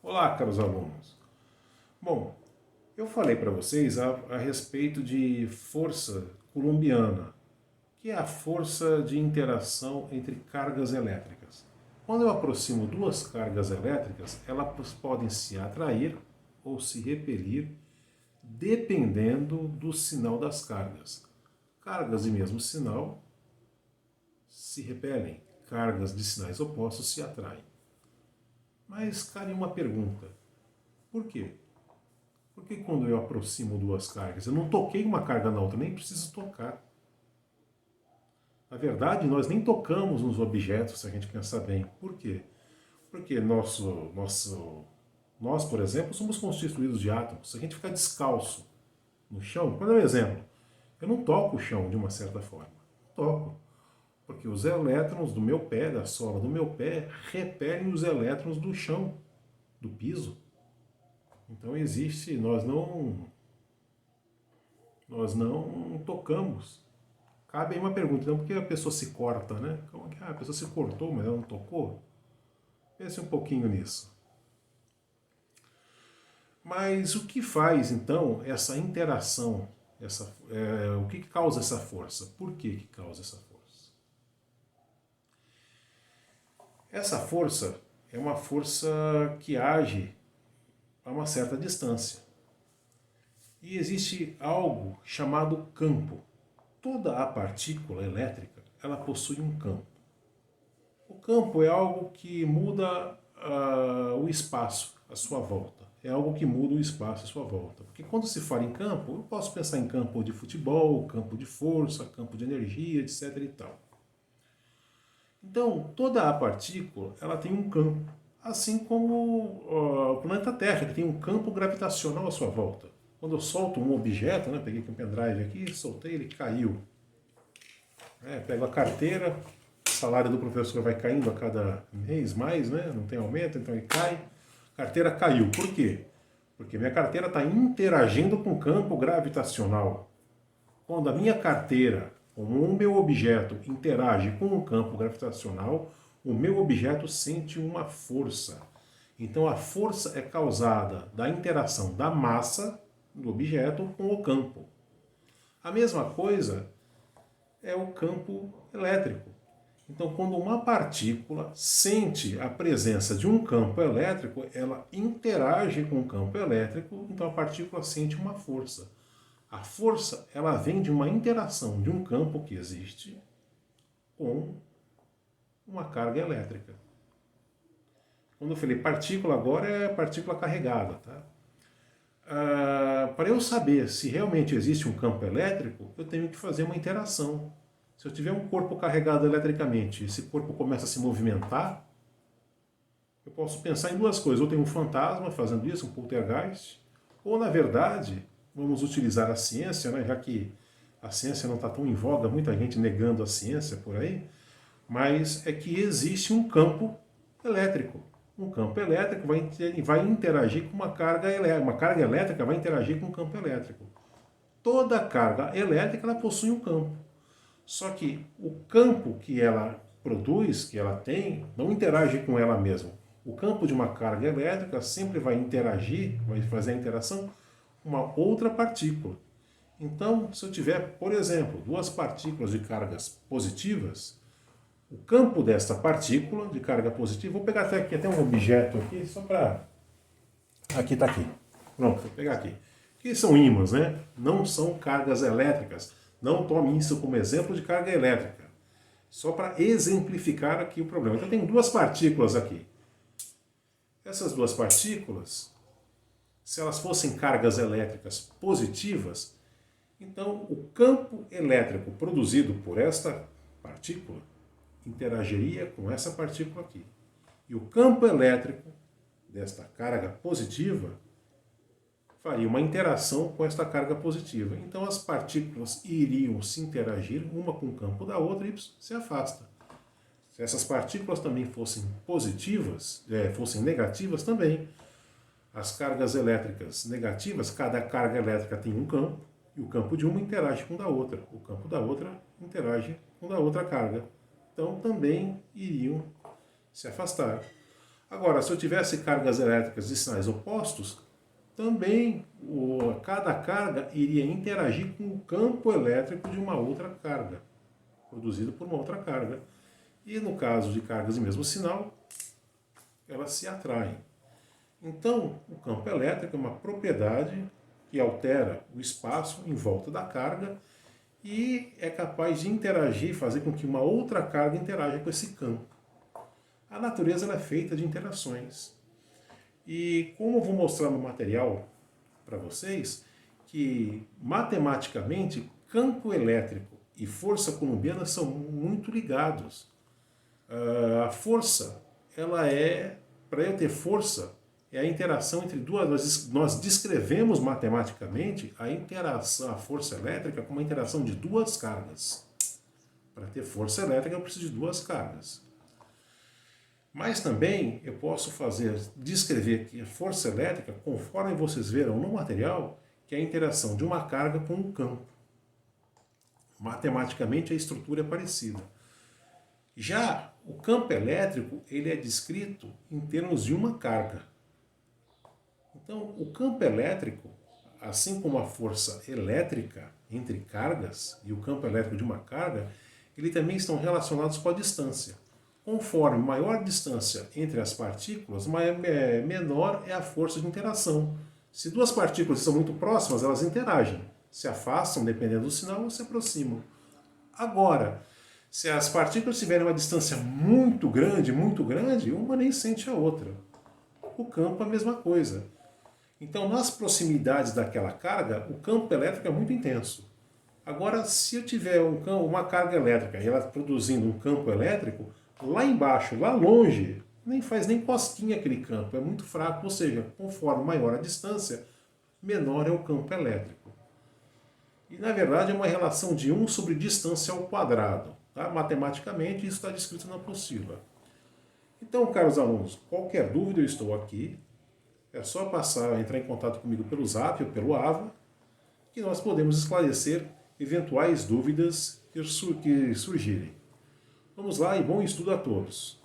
Olá, caros alunos. Bom, eu falei para vocês a respeito de força coulombiana, que é a força de interação entre cargas elétricas. Quando eu aproximo duas cargas elétricas, elas podem se atrair ou se repelir, dependendo do sinal das cargas. Cargas de mesmo sinal se repelem, cargas de sinais opostos se atraem. Mas cabe uma pergunta: por quê? Porque quando eu aproximo duas cargas, eu não toquei uma carga na outra, nem preciso tocar. Na verdade, nós nem tocamos nos objetos, se a gente pensar bem. Por quê? Porque nós, por exemplo, somos constituídos de átomos. Se a gente ficar descalço no chão, vou dar um exemplo. Eu não toco o chão de uma certa forma. Não toco. Porque os elétrons do meu pé, da sola do meu pé, repelem os elétrons do chão, do piso. Então existe, nós não tocamos. Cabe aí uma pergunta, então por que a pessoa se corta, né? Como que a pessoa se cortou, mas ela não tocou? Pense um pouquinho nisso. Mas o que faz, então, essa interação? O que causa essa força? Por que causa essa força? Essa força é uma força que age a uma certa distância. E existe algo chamado campo. Toda a partícula elétrica, ela possui um campo. O campo é algo que muda o espaço à sua volta. É algo que muda o espaço à sua volta. Porque quando se fala em campo, eu posso pensar em campo de futebol, campo de força, campo de energia, etc. e tal. Então, toda a partícula, ela tem um campo. Assim como o planeta Terra, que tem um campo gravitacional à sua volta. Quando eu solto um objeto, né, peguei aqui um pendrive aqui, soltei, ele caiu. Pego a carteira, o salário do professor vai caindo a cada mês mais, né? Não tem aumento, então ele cai. A carteira caiu. Por quê? Porque minha carteira está interagindo com o campo gravitacional. Quando a minha carteira, como o meu objeto, interage com o campo gravitacional, o meu objeto sente uma força. Então a força é causada da interação da massa do objeto com o campo. A mesma coisa é o campo elétrico. Então, quando uma partícula sente a presença de um campo elétrico, ela interage com o campo elétrico, então a partícula sente uma força. A força, ela vem de uma interação de um campo que existe com uma carga elétrica. Quando eu falei partícula, agora é partícula carregada, tá? Para eu saber se realmente existe um campo elétrico, eu tenho que fazer uma interação. Se eu tiver um corpo carregado eletricamente e esse corpo começa a se movimentar, eu posso pensar em duas coisas. Ou tem um fantasma fazendo isso, um poltergeist, ou, na verdade, vamos utilizar a ciência, né, já que a ciência não está tão em voga, muita gente negando a ciência por aí, mas é que existe um campo elétrico. Um campo elétrico vai interagir com uma carga elétrica. Uma carga elétrica vai interagir com um campo elétrico. Toda carga elétrica ela possui um campo. Só que o campo que ela produz, que ela tem, não interage com ela mesma. O campo de uma carga elétrica sempre vai interagir, vai fazer a interação com uma outra partícula. Então, se eu tiver, por exemplo, duas partículas de cargas positivas, o campo desta partícula de carga positiva, vou pegar até um objeto aqui, só para... Aqui está aqui. Pronto, vou pegar aqui. Que são ímãs, né? Não são cargas elétricas. Não tome isso como exemplo de carga elétrica. Só para exemplificar aqui o problema. Então tem duas partículas aqui. Essas duas partículas, se elas fossem cargas elétricas positivas, então o campo elétrico produzido por esta partícula interagiria com essa partícula aqui. E o campo elétrico desta carga positiva faria uma interação com esta carga positiva. Então as partículas iriam se interagir uma com o campo da outra e se afasta. Se essas partículas também fossem positivas, fossem negativas também, as cargas elétricas negativas, cada carga elétrica tem um campo, e o campo de uma interage com o da outra. O campo da outra interage com o da outra carga. Então também iriam se afastar. Agora, se eu tivesse cargas elétricas de sinais opostos, também cada carga iria interagir com o campo elétrico de uma outra carga, produzido por uma outra carga. E no caso de cargas de mesmo sinal, elas se atraem. Então, o campo elétrico é uma propriedade que altera o espaço em volta da carga e é capaz de interagir, fazer com que uma outra carga interaja com esse campo. A natureza ela é feita de interações. E como eu vou mostrar no material para vocês, que matematicamente campo elétrico e força coulombiana são muito ligados. A força, ela é, para eu ter força, é a interação entre duas, nós descrevemos matematicamente a interação, a força elétrica como uma interação de duas cargas. Para ter força elétrica eu preciso de duas cargas. Mas também eu posso descrever que a força elétrica, conforme vocês viram no material, que é a interação de uma carga com um campo. Matematicamente a estrutura é parecida. Já o campo elétrico, ele é descrito em termos de uma carga. Então, o campo elétrico, assim como a força elétrica entre cargas e o campo elétrico de uma carga, eles também estão relacionados com a distância. Conforme maior a distância entre as partículas, menor é a força de interação. Se duas partículas são muito próximas, elas interagem. Se afastam, dependendo do sinal, ou se aproximam. Agora, se as partículas tiverem uma distância muito grande, uma nem sente a outra. O campo é a mesma coisa. Então, nas proximidades daquela carga, o campo elétrico é muito intenso. Agora, se eu tiver uma carga elétrica e ela produzindo um campo elétrico, lá embaixo, lá longe, nem faz nem cosquinha aquele campo, é muito fraco, ou seja, conforme maior a distância, menor é o campo elétrico. E na verdade é uma relação de 1 sobre distância ao quadrado. Tá? Matematicamente isso está descrito na apostila. Então, caros alunos, qualquer dúvida eu estou aqui, é só entrar em contato comigo pelo Zap ou pelo AVA, que nós podemos esclarecer eventuais dúvidas que surgirem. Vamos lá e bom estudo a todos!